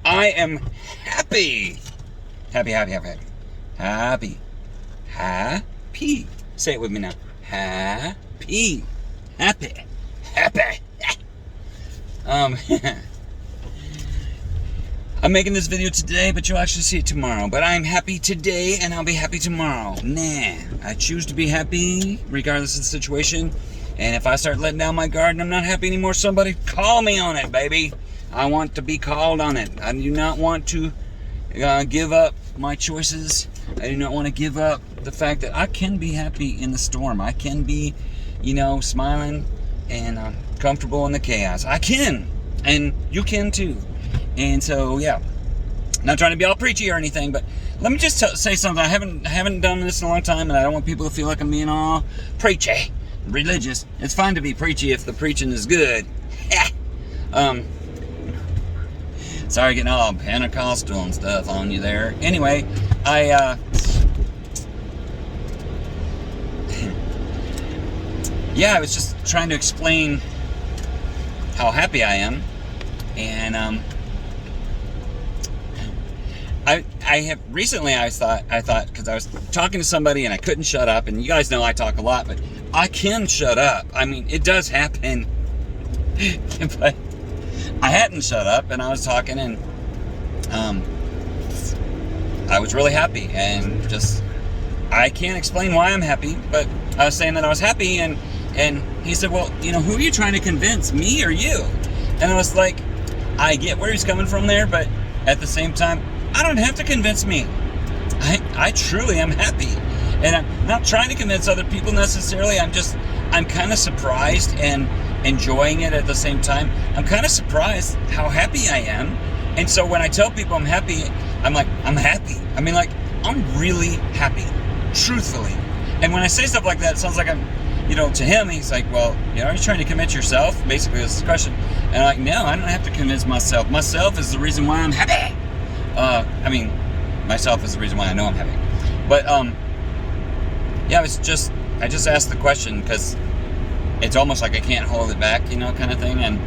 I am happy. Happy, happy, happy, happy. Happy. Happy. Say it with me now. Happy. Happy. Happy. I'm making this video today, but you'll actually see it tomorrow. But I'm happy today, and I'll be happy tomorrow. I choose to be happy, regardless of the situation. And if I start letting down my guard and I'm not happy anymore, somebody call me on it, baby. I want to be called on it. I do not want to give up my choices. I do not want to give up the fact that I can be happy in the storm. I can be, smiling and comfortable in the chaos. I can, and you can too. And so, yeah, not trying to be all preachy or anything, but let me just say something. I haven't done this in a long time, and I don't want people to feel like I'm being all preachy, religious. It's fine to be preachy if the preaching is good. Sorry, getting all Pentecostal and stuff on you there. Anyway, I was just trying to explain how happy I am, and I have recently I thought because I was talking to somebody and I couldn't shut up, and you guys know I talk a lot, but I can shut up. I mean, it does happen, but I hadn't shut up, and I was talking, and I was really happy, and just I can't explain why I'm happy, but I was saying that I was happy, and he said, well, who are you trying to convince, me or you? And I was like, I get where he's coming from there, but at the same time, I don't have to convince me. I truly am happy. And I'm not trying to convince other people necessarily. I'm kind of surprised and enjoying it at the same time. I'm kind of surprised how happy I am. And so when I tell people I'm happy, I'm like, I'm happy. I mean, like, I'm really happy, truthfully. And when I say stuff like that, it sounds like I'm, to him, he's like, well, are you trying to convince yourself? Basically, this is the question. And I'm like, no, I don't have to convince myself. Myself is the reason why I'm happy. Myself is the reason why I know I'm happy. But, I just asked the question because it's almost like I can't hold it back, kind of thing. And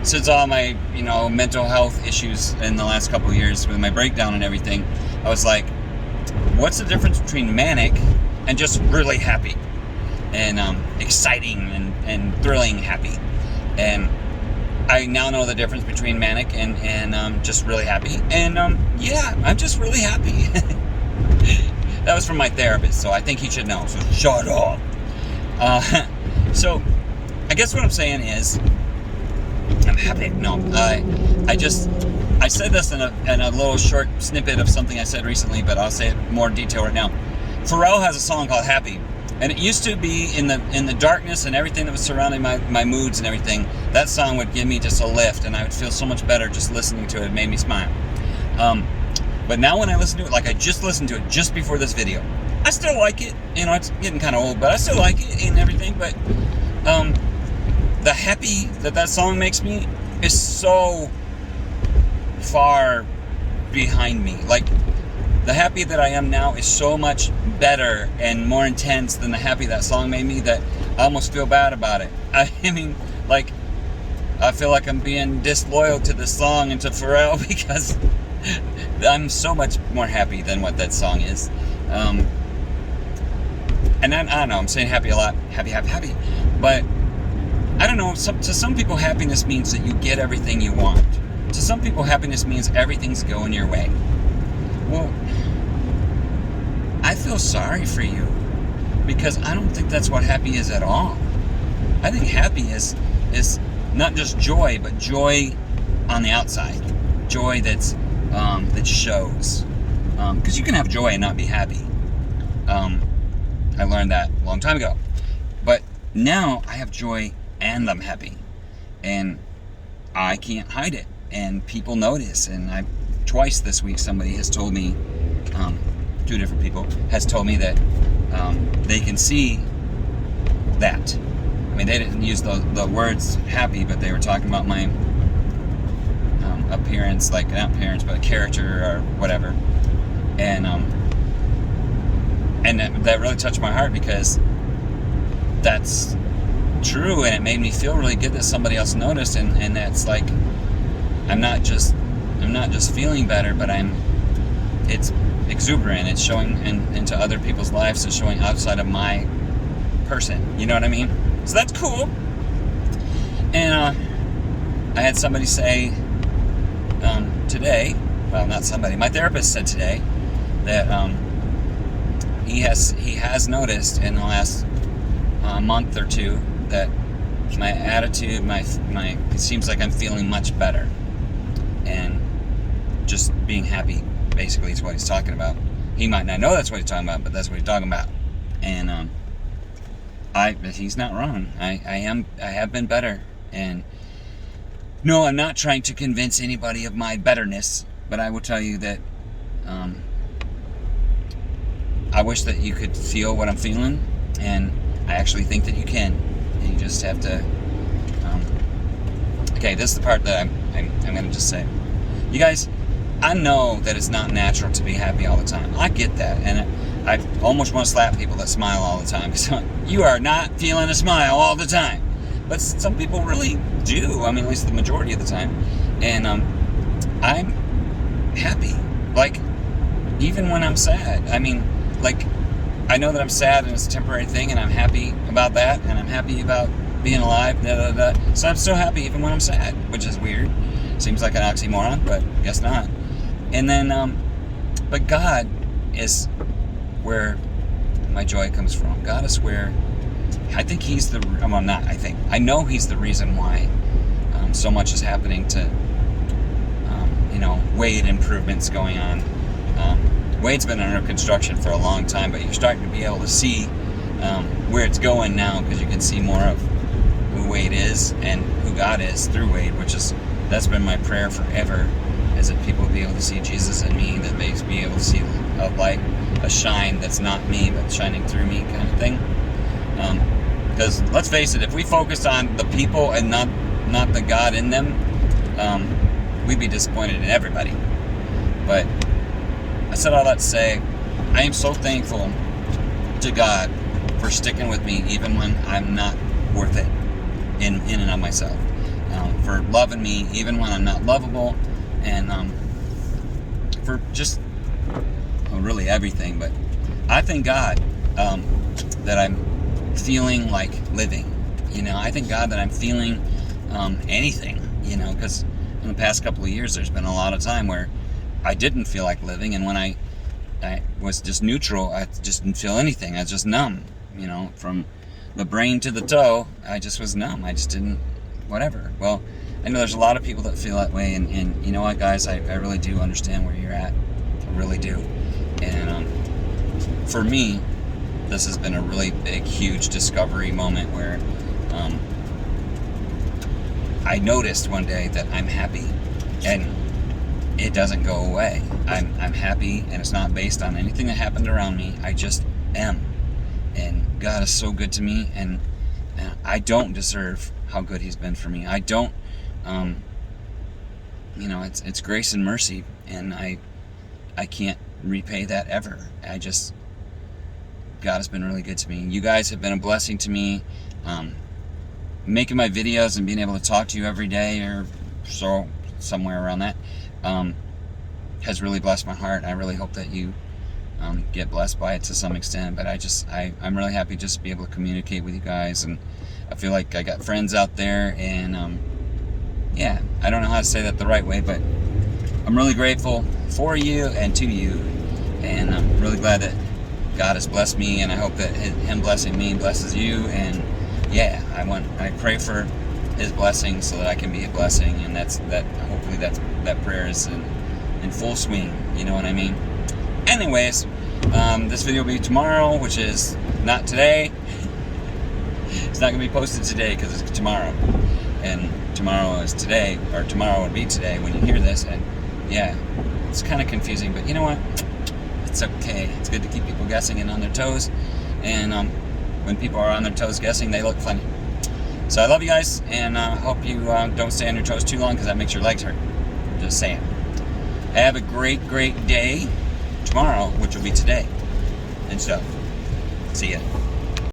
since all my, mental health issues in the last couple of years with my breakdown and everything, I was like, what's the difference between manic and just really happy? And exciting and thrilling happy. And I now know the difference between manic and just really happy. And I'm just really happy. That was from my therapist, so I think he should know. So shut up. So I guess what I'm saying is I'm happy. No, I said this in a little short snippet of something I said recently, but I'll say it more in detail right now. Pharrell has a song called Happy. And it used to be in the darkness and everything that was surrounding my moods and everything, that song would give me just a lift, and I would feel so much better just listening to it. It made me smile. But now when I listen to it, like I just listened to it just before this video, I still like it. It's getting kind of old, but I still like it and everything. But the happy that song makes me is so far behind me. Like, the happy that I am now is so much better and more intense than the happy that song made me that I almost feel bad about it. I mean, like, I feel like I'm being disloyal to the song and to Pharrell because I'm so much more happy than what that song is. And I don't know, I'm saying happy a lot. Happy, happy, happy. But, I don't know, to some people happiness means that you get everything you want. To some people happiness means everything's going your way. Well, I feel sorry for you because I don't think that's what happy is at all. I think happy is not just joy, but joy on the outside. Joy that shows. Because you can have joy and not be happy. I learned that a long time ago. But now I have joy and I'm happy. And I can't hide it. And people notice. And twice this week somebody has told me, two different people, has told me that they can see that. I mean, they didn't use the words happy, but they were talking about my appearance, like not appearance, but character or whatever. And that really touched my heart because that's true, and it made me feel really good that somebody else noticed, and that's like, I'm not just I'm not just feeling better, but it's exuberant. It's showing into other people's lives. It's showing outside of my person. You know what I mean? So that's cool. And I had somebody say today, well, not somebody, my therapist said today that he has noticed in the last month or two that my attitude, it seems like I'm feeling much better, and just being happy, basically, is what he's talking about. He might not know that's what he's talking about, but that's what he's talking about. And he's not wrong. I have been better, and no, I'm not trying to convince anybody of my betterness, but I will tell you that I wish that you could feel what I'm feeling, and I actually think that you can. And you just have to. Okay, this is the part that I'm going to just say. You guys, I know that it's not natural to be happy all the time. I get that, and I almost want to slap people that smile all the time. So you are not feeling a smile all the time, but some people really do. I mean, at least the majority of the time. And I'm happy, like even when I'm sad. I mean, like, I know that I'm sad and it's a temporary thing, and I'm happy about that, and I'm happy about being alive. So I'm still happy even when I'm sad, which is weird. Seems like an oxymoron, but guess not. And then, but God is where my joy comes from. God is where I think He's the. Well, not I think. I know He's the reason why so much is happening to. Wade improvements going on. Wade's been under construction for a long time, but you're starting to be able to see where it's going now, because you can see more of who Wade is and who God is through Wade, that's been my prayer forever, is that people will be able to see Jesus in me, that makes me able to see a light, a shine that's not me, but shining through me, kind of thing. Because let's face it, if we focused on the people and not the God in them, we'd be disappointed in everybody. But I said all that to say, I am so thankful to God for sticking with me even when I'm not worth it in and of myself. For loving me even when I'm not lovable, and for just really everything. But I thank God that I'm feeling like living. I thank God that I'm feeling anything, because in the past couple of years there's been a lot of time where I didn't feel like living, and when I was just neutral, I just didn't feel anything. I was just numb, from the brain to the toe. I just was numb. I just didn't, whatever. Well, I know there's a lot of people that feel that way, and you know what, guys, I really do understand where you're at. I really do. And for me, this has been a really big, huge discovery moment where I noticed one day that I'm happy, and it doesn't go away. I'm happy, and it's not based on anything that happened around me. I just am. And God is so good to me, and I don't deserve how good He's been for me. I don't, it's grace and mercy, and I can't repay that ever. God has been really good to me. You guys have been a blessing to me. Making my videos and being able to talk to you every day, or so, somewhere around that, has really blessed my heart. I really hope that you get blessed by it to some extent. But I'm really happy just to be able to communicate with you guys, and I feel like I got friends out there, and I don't know how to say that the right way, but I'm really grateful for you and to you, and I'm really glad that God has blessed me, and I hope that Him blessing me blesses you. And I pray for His blessing so that I can be a blessing, and hopefully that prayer is in full swing. You know what I mean? Anyways, this video will be tomorrow, which is not today. It's not going to be posted today because it's tomorrow, and tomorrow is today, or tomorrow would be today when you hear this. And it's kind of confusing, but you know what? It's okay. It's good to keep people guessing and on their toes, and when people are on their toes guessing, they look funny. So I love you guys, and I hope you don't stay on your toes too long, because that makes your legs hurt. Just saying. Have a great, great day tomorrow, which will be today, and stuff. See ya.